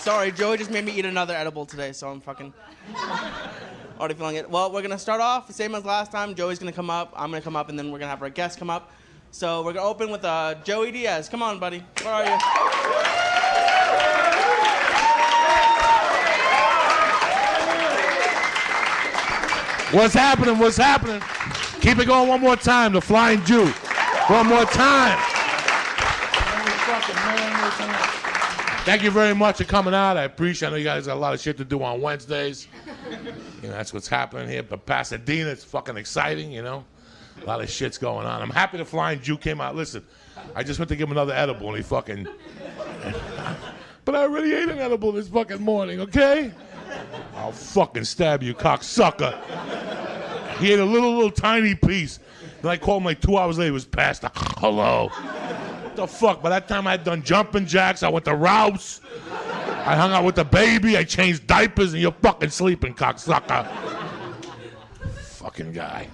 Sorry, Joey just made me eat another edible today, so I'm fucking already feeling it. Well, we're gonna start off the same as last time. Joey's gonna come up, I'm gonna come up, and then we're gonna have our guest come up. So we're gonna open with Joey Diaz. Come on, buddy. Where are you? What's happening? What's happening? Keep it going one more time. The Flying Jew. One more time. Thank you very much for coming out. I appreciate it. I know you guys got a lot of shit to do on Wednesdays. You know, that's what's happening here. But Pasadena, it's fucking exciting, you know. A lot of shit's going on. I'm happy the Flying Jew came out. Listen, I just went to give him another edible and he fucking... But I already ate an edible this fucking morning, okay? I'll fucking stab you, cocksucker. He ate a little tiny piece. Then I called him like 2 hours later. He was past. Hello. What the fuck? By that time I had done jumping jacks. I went to Ralph's. I hung out with the baby. I changed diapers, and you're fucking sleeping, cocksucker. Fucking guy.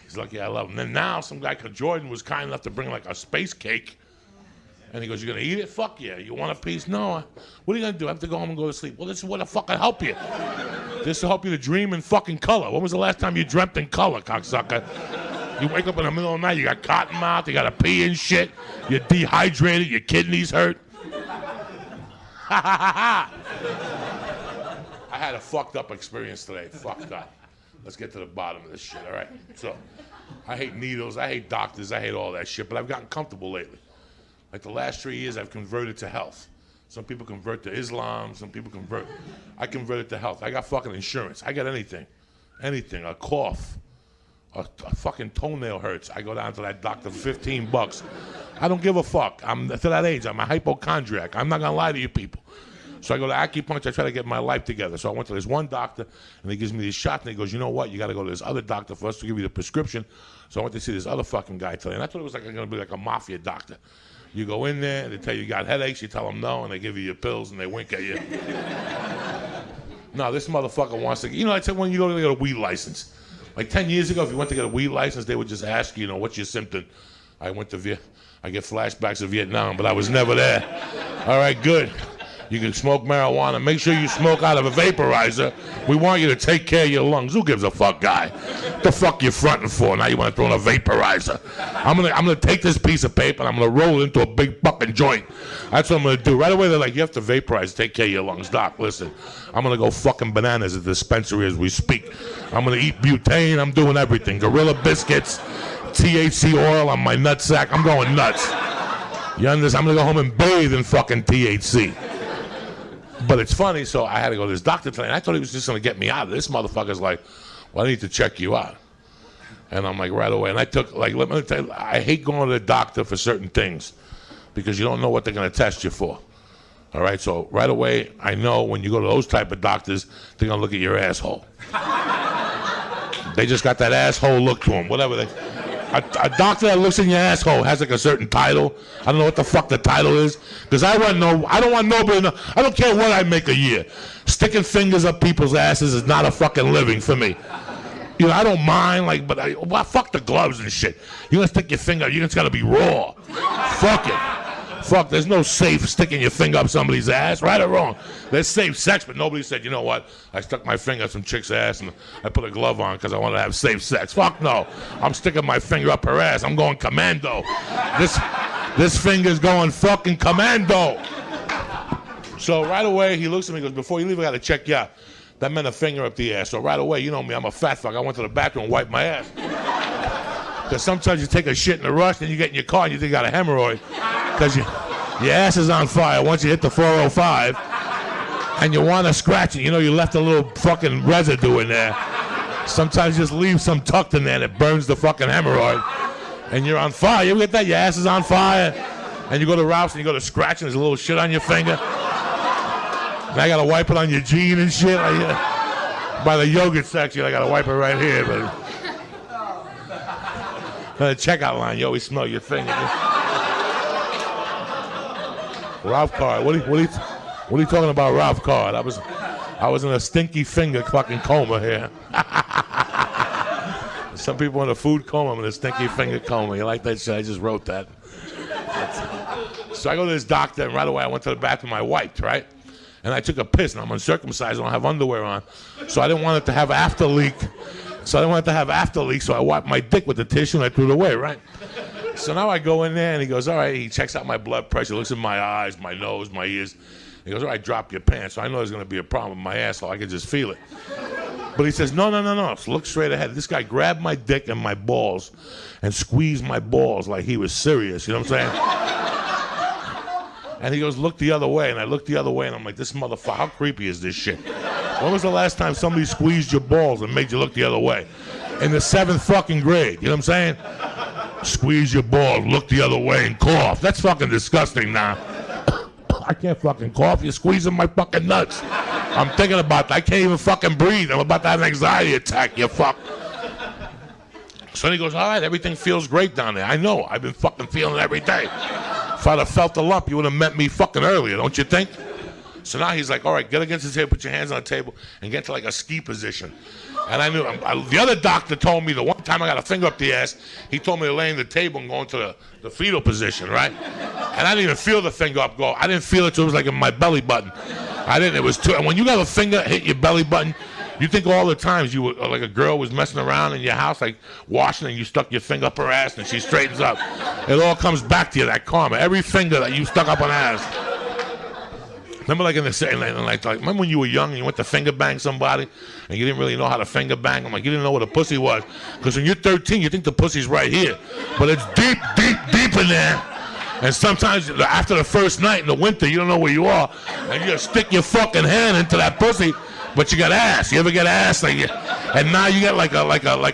He's lucky I love him. Then now some guy called Jordan was kind enough to bring like a space cake. And he goes, "You gonna eat it? Fuck yeah. You want a piece? No. What are you gonna do? I have to go home and go to sleep." Well, this is what the fuck will help you. This will help you to dream in fucking color. When was the last time you dreamt in color, cocksucker? You wake up in the middle of the night, you got cotton mouth, you gotta pee and shit, you're dehydrated, your kidneys hurt. I had a fucked up experience today. Fucked up. Let's get to the bottom of this shit, all right? So, I hate needles, I hate doctors, I hate all that shit, but I've gotten comfortable lately. Like the last 3 years, I've converted to health. Some people convert to Islam, some people convert. I converted to health. I got fucking insurance. I got anything. Anything. A cough. A fucking toenail hurts. I go down to that doctor for $15. I don't give a fuck. I'm to that age. I'm a hypochondriac. I'm not going to lie to you people. So I go to acupuncture. I try to get my life together. So I went to this one doctor, and he gives me this shot, and he goes, "You know what? You got to go to this other doctor for us to give you the prescription." So I went to see this other fucking guy today, and I thought it was like going to be like a mafia doctor. You go in there, and they tell you got headaches, you tell them no, and they give you your pills, and they wink at you. No, this motherfucker wants to, you know, I said when you go to get a weed license. Like 10 years ago, if you went to get a weed license, they would just ask you, what's your symptom? I get flashbacks of Vietnam, but I was never there. All right, good. You can smoke marijuana. Make sure you smoke out of a vaporizer. We want you to take care of your lungs. Who gives a fuck, guy? What the fuck you fronting for? Now you want to throw in a vaporizer. I'm gonna take this piece of paper and I'm gonna roll it into a big fucking joint. That's what I'm gonna do. Right away they're like, "You have to vaporize, take care of your lungs." Doc, listen, I'm gonna go fucking bananas at the dispensary as we speak. I'm gonna eat butane. I'm doing everything. Gorilla biscuits, THC oil on my nutsack. I'm going nuts. You understand? I'm gonna go home and bathe in fucking THC. But it's funny, so I had to go to this doctor today, and I thought he was just going to get me out of this. Motherfucker's like, "Well, I need to check you out." And I'm like, right away. And I took, like, let me tell you, I hate going to the doctor for certain things because you don't know what they're going to test you for. All right, so right away, I know when you go to those type of doctors, they're going to look at your asshole. They just got that asshole look to them, whatever they... A doctor that looks in your asshole has like a certain title. I don't know what the fuck the title is. Because I don't want nobody to know. I don't care what I make a year. Sticking fingers up people's asses is not a fucking living for me. I don't mind, but fuck the gloves and shit. You're gonna stick your finger, you just gotta be raw. Fuck it. Fuck, there's no safe sticking your finger up somebody's ass, right or wrong. There's safe sex, but nobody said, "You know what? I stuck my finger up some chick's ass and I put a glove on because I wanted to have safe sex." Fuck no. I'm sticking my finger up her ass. I'm going commando. This finger's going fucking commando. So right away, he looks at me and goes, "Before you leave, I got to check you out." That meant a finger up the ass. So right away, you know me, I'm a fat fuck. I went to the bathroom and wiped my ass. Because sometimes you take a shit in a rush, and you get in your car and you think you got a hemorrhoid. Because your ass is on fire once you hit the 405. And you want to scratch it. You left a little fucking residue in there. Sometimes you just leave some tucked in there and it burns the fucking hemorrhoid. And you're on fire. You ever get that? Your ass is on fire. And you go to Ralph's and you go to scratch and there's a little shit on your finger. And I got to wipe it on your jean and shit. By the yogurt section, I got to wipe it right here. But the checkout line, you always smell your finger. Ralph card. What are you talking about, Ralph card? I was in a stinky finger fucking coma here. Some people in a food coma. I'm in a stinky finger coma. You like that shit? I just wrote that. So I go to this doctor, and right away I went to the bathroom. I wiped, right? And I took a piss, and I'm uncircumcised. I don't have underwear on. So I didn't want it to have after leak. So I wiped my dick with the tissue, and I threw it away, right? So now I go in there, and he goes, all right. He checks out my blood pressure, looks at my eyes, my nose, my ears. He goes, all right, drop your pants. So I know there's going to be a problem with my asshole. I can just feel it. But he says, no. So look straight ahead. This guy grabbed my dick and my balls and squeezed my balls like he was serious. You know what I'm saying? And he goes, look the other way. And I look the other way, and I'm like, this motherfucker, how creepy is this shit? When was the last time somebody squeezed your balls and made you look the other way? In the 7th fucking grade. You know what I'm saying? Squeeze your balls, look the other way, and cough. That's fucking disgusting now. I can't fucking cough. You're squeezing my fucking nuts. I'm thinking about that. I can't even fucking breathe. I'm about to have an anxiety attack, you fuck. So he goes, all right, everything feels great down there. I know. I've been fucking feeling it every day. If I'd have felt the lump, you would have met me fucking earlier, don't you think? So now he's like, all right, get against the table, put your hands on the table, and get to like a ski position. And I knew, the other doctor told me the one time I got a finger up the ass, he told me to lay on the table and go into the fetal position, right? And I didn't even feel the finger up go. I didn't feel it till it was like in my belly button. It was too, and when you got a finger hit your belly button, you think all the times you were, like a girl was messing around in your house, like washing, and you stuck your finger up her ass and she straightens up. It all comes back to you, that karma. Every finger that you stuck up on ass. Remember, like remember when you were young and you went to finger bang somebody and you didn't really know how to finger bang them? Like you didn't know what a pussy was. Because when you're 13, you think the pussy's right here. But it's deep, deep, deep in there. And sometimes after the first night in the winter, you don't know where you are. And you just stick your fucking hand into that pussy, but you got ass. You ever get ass? And now you got like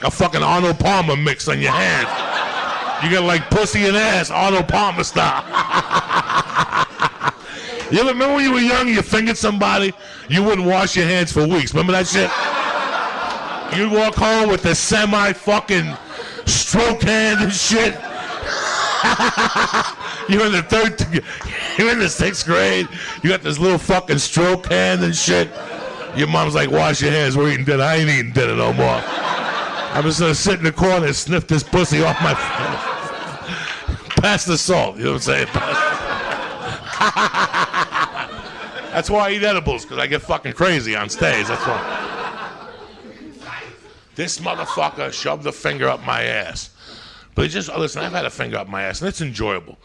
a fucking Arnold Palmer mix on your hands. You got like pussy and ass, Arnold Palmer style. You ever remember when you were young and you fingered somebody, you wouldn't wash your hands for weeks? Remember that shit? You'd walk home with the semi-fucking stroke hand and shit. You're in the 6th grade. You got this little fucking stroke hand and shit. Your mom's like, wash your hands, we're eating dinner. I ain't eating dinner no more. I'm just gonna sit in the corner and sniff this pussy off my pass the salt, you know what I'm saying? That's why I eat edibles, because I get fucking crazy on stage. That's why. This motherfucker shoved a finger up my ass. But listen, I've had a finger up my ass, and it's enjoyable.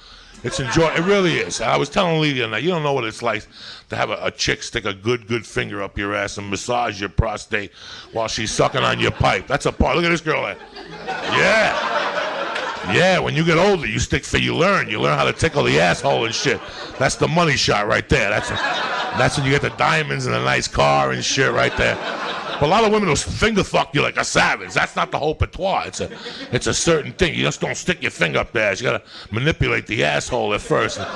It really is. I was telling Lydia, now you don't know what it's like to have a chick stick a good finger up your ass and massage your prostate while she's sucking on your pipe. That's a part. Look at this girl there. Yeah, when you get older, you learn how to tickle the asshole and shit. That's the money shot right there. That's when you get the diamonds and a nice car and shit right there. But a lot of women will finger fuck you like a savage. That's not the whole patois. It's a certain thing. You just don't stick your finger up there. You gotta manipulate the asshole at first. And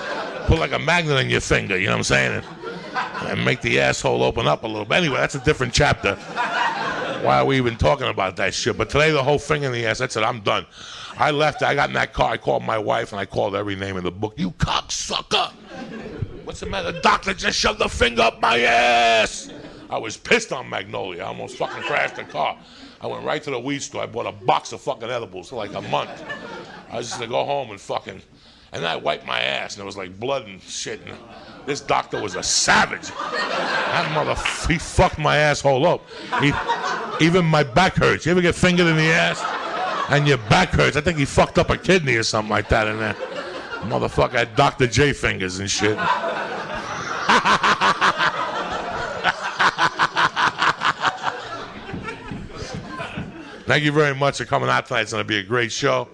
put like a magnet on your finger, you know what I'm saying? And make the asshole open up a little bit. Anyway, that's a different chapter. Why are we even talking about that shit? But today, the whole finger in the ass, that's it, I'm done. I left, I got in that car, I called my wife, and I called every name in the book. You cocksucker! What's the matter? The doctor just shoved a finger up my ass! I was pissed on Magnolia. I almost fucking crashed the car. I went right to the weed store. I bought a box of fucking edibles for like a month. I was just gonna go home and fucking... And then I wiped my ass, and there was like blood and shit. And this doctor was a savage. That he fucked my asshole up. Even my back hurts. You ever get fingered in the ass? And your back hurts. I think he fucked up a kidney or something like that in there. Motherfucker had Dr. J fingers and shit. Thank you very much for coming out tonight. It's going to be a great show.